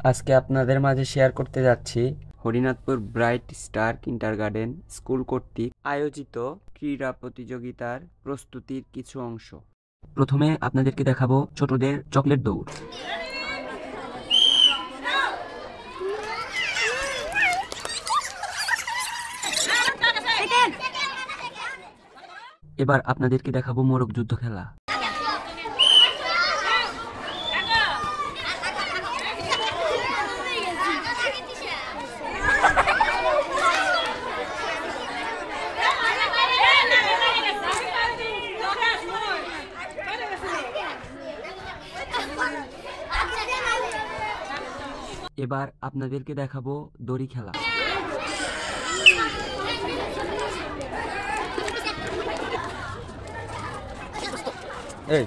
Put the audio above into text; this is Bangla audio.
আজকে আপনাদের মাঝে শেয়ার করতে যাচ্ছি Harinathpur bright star kindergarten school কর্তৃক আয়োজিত ক্রীড়া প্রতিযোগিতার প্রস্তুতির কিছু অংশ। প্রথমে আপনাদেরকে দেখাবো ছোটদের চকলেট দৌড়। এবার আপনাদেরকে দেখাবো মোরগ যুদ্ধ খেলা। এবার আপনাদেরকে দেখাবো দড়ি খেলা। এই